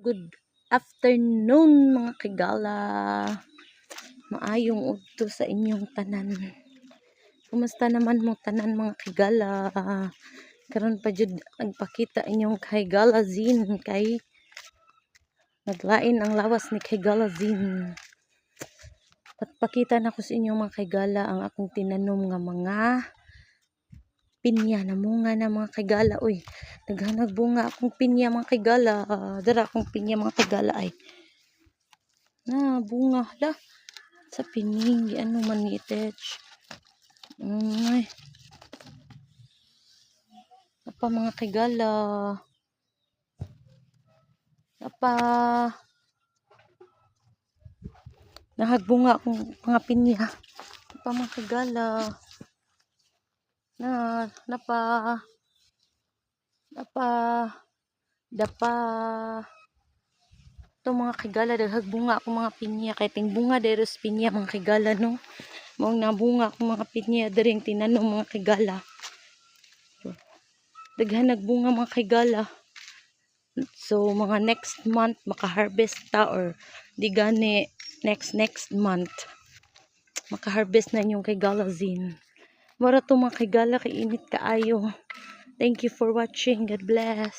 Good afternoon mga kigala. Maayong udto sa inyong tanan. Kumusta naman mo tanan mga kigala? Karon pa jud nagpakita inyong kigala zin kay naglain ang lawas ni kigala zin. Patpakita na ko sa inyong mga kigala ang akong tinanom nga mga pinya na munga na mga kigala. Uy, naghanag bunga akong pinya mga kigala. Dara akong pinya mga kigala ay. Na bunga la sa pining ano man ni itech. Ay. Apa mga kigala. Apa. Nahagbunga akong mga pinya. Apa mga kigala. Napa dapa ito mga kigala daghag bunga akong mga pinya kay ting bunga deres pinya mga kigala no mong nabunga akong mga pinya dering tinanom mga kigala daghan nagbunga mga kigala so mga next month maka-harvest ta or di gani next month maka-harvest na yung kigala zin. Mura to mga kigala kay init kaayo. Thank you for watching. God bless.